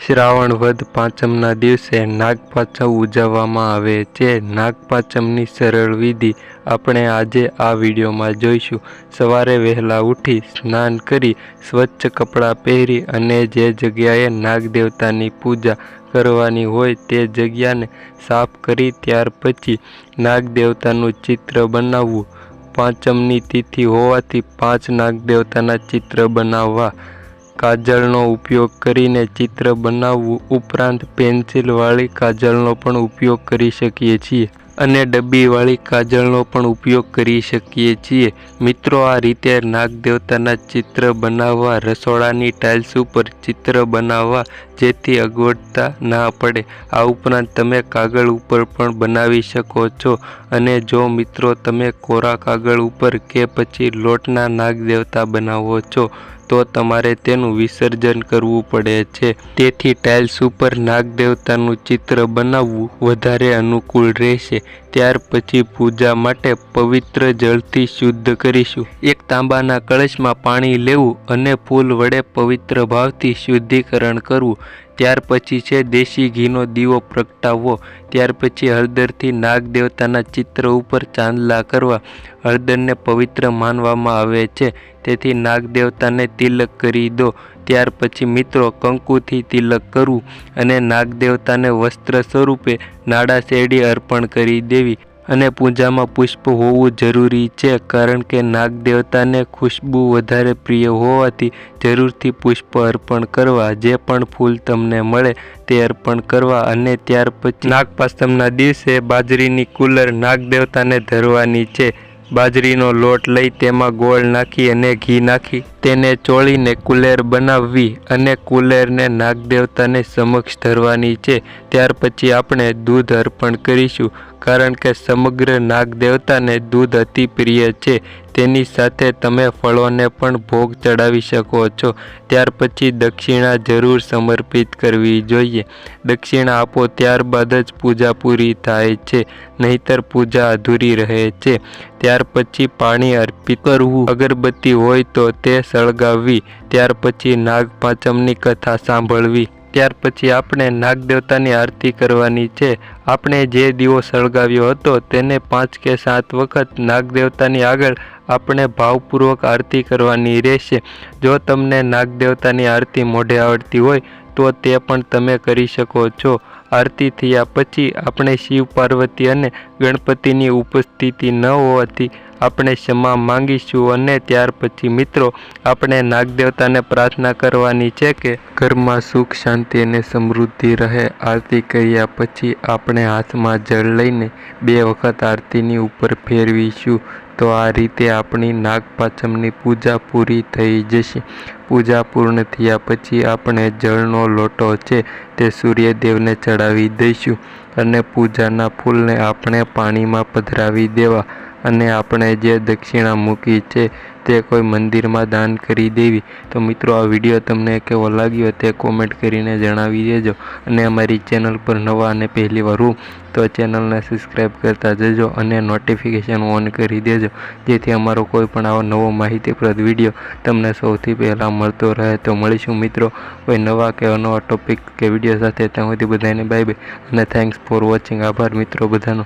શ્રાવણ વદ પાંચમના દિવસે નાગપાંચમ ઉજવવામાં આવે છે। નાગપાંચમની સરળ વિધિ આપણે આજે આ વિડીયોમાં જોઈશું। સવારે વહેલા ઉઠી સ્નાન કરી સ્વચ્છ કપડાં પહેરી અને જે જગ્યાએ નાગદેવતાની પૂજા કરવાની હોય તે જગ્યાને સાફ કરી ત્યાર પછી નાગદેવતાનું ચિત્ર બનાવવું। પાંચમની તિથિ હોવાથી 5 નાગદેવતાના ચિત્ર બનાવવા। કાજળનો ઉપયોગ કરીને ચિત્ર બનાવવું ઉપરાંત પેન્સિલવાળી કાજળનો પણ ઉપયોગ કરી શકીએ છીએ અને ડબ્બીવાળી કાજળનો પણ ઉપયોગ કરી શકીએ છીએ। મિત્રો, આ રીતે નાગદેવતાના ચિત્ર બનાવવા રસોડાની ટાઇલ્સ ઉપર ચિત્ર બનાવવા જેથી અગવડતા ના પડે। આ ઉપરાંત તમે કાગળ ઉપર પણ બનાવી શકો છો અને જો મિત્રો તમે કોરા કાગળ ઉપર કે પછી લોટના નાગદેવતા બનાવો છો તો તમારે તેનું વિસર્જન કરવું પડે છે। તેથી ટાઇલ્સ ઉપર નાગદેવતાનું ચિત્ર બનાવવું વધારે અનુકૂળ રહેશે। ત્યાર પછી પૂજા માટે પવિત્ર જળથી શુદ્ધ કરીશું। એક તાંબાના કળશમાં પાણી લેવું અને ફૂલ વડે પવિત્ર ભાવથી શુદ્ધિકરણ કરવું। ત્યાર પછી છે દેશી ઘીનો દીવો પ્રગટાવવો। ત્યાર પછી હળદરથી નાગદેવતાના ચિત્ર ઉપર ચાંદલા કરવા। હળદરને પવિત્ર માનવામાં આવે છે, તેથી નાગદેવતાને તિલક કરી દો। ત્યાર પછી મિત્રો કંકુથી તિલક કરવું અને નાગદેવતાને વસ્ત્ર સ્વરૂપે નાળા શેરડી અર્પણ કરી દેવી અને પૂજામાં પુષ્પ હોવું જરૂરી છે, કારણ કે નાગદેવતાને ખુશ્બુ વધારે પ્રિય હોવાથી જરૂરથી પુષ્પ અર્પણ કરવા। જે પણ ફૂલ તમને મળે તે અર્પણ કરવા અને ત્યાર પછી નાગપાંચમના દિવસે બાજરીની કુલર નાગદેવતાને ધરવાની છે। બાજરીનો લોટ લઈ તેમાં ગોળ નાખી અને ઘી નાખી તેને ચોળીને કુલેર બનાવવી અને કુલેરને નાગદેવતાને સમક્ષ ધરવાની છે। ત્યાર પછી આપણે દૂધ અર્પણ કરીશું, કારણ કે સમગ્ર નાગદેવતાને દૂધ અતિ પ્રિય છે। તેની સાથે તમે ફળોને પણ ભોગ ચડાવી શકો છો। ત્યાર પછી દક્ષિણા જરૂર સમર્પિત કરવી જોઈએ। દક્ષિણા આપો ત્યારબાદ જ પૂજા પૂરી થાય છે, નહીતર પૂજા અધૂરી રહે છે। ત્યાર પછી પાણી અર્પિત કરવું, અગરબત્તી હોય તો તે સળગાવવી। ત્યાર પછી નાગપાંચમની કથા સાંભળવી। ત્યાર પછી આપણે નાગદેવતાની આરતી કરવાની છે। આપણે જે દીવો સળગાવ્યો હતો તેને 5 કે 7 વખત નાગદેવતાની આગળ આપણે ભાવપૂર્વક આરતી કરવાની રહેશે। જો તમને નાગદેવતાની આરતી મોઢે આવડતી હોય તો તે પણ તમે કરી શકો છો। આરતી થયા પછી આપણે શિવ પાર્વતી અને ગણપતિની ઉપસ્થિતિ ન હોવાથી આપણે ક્ષમા માંગીશું અને ત્યાર પછી મિત્રો આપણે નાગદેવતાને પ્રાર્થના કરવાની છે કે ઘરમાં સુખ શાંતિ અને સમૃદ્ધિ રહે। આરતી કર્યા પછી આપણે હાથમાં જળ લઈને 2 વખત આરતીની ઉપર ફેરવીશું। તો આ રીતે આપણી નાગપાંચમની પૂજા પૂરી થઈ જશે। પૂજા પૂર્ણ થયા પછી આપણે જળનો લોટો છે તે સૂર્યદેવને ચડાવી દઈશું અને પૂજાના ફૂલને આપણે પાણીમાં પધરાવી દેવા અને આપણે જે દક્ષિણા મૂકી છે તે કોઈ મંદિરમાં દાન કરી દેવી। તો મિત્રો, આ વિડીયો તમને કેવો લાગ્યો તે કોમેન્ટ કરીને જણાવી દેજો અને અમારી ચેનલ પર નવા અને પહેલી વાર હો તો ચેનલને સબસ્ક્રાઈબ કરતા જજો અને નોટિફિકેશન ઓન કરી દેજો, જેથી અમારો કોઈ પણ આવો નવો માહિતીપ્રદ વિડીયો તમને સૌથી પહેલાં મળતો રહે। તો મળીશું મિત્રો કોઈ નવા કે અનવા ટોપિક કે વિડીયો સાથે। ત્યાં સુધી બધાને બાય બાય અને થેન્ક્સ ફોર વોચિંગ। આભાર મિત્રો બધાનો।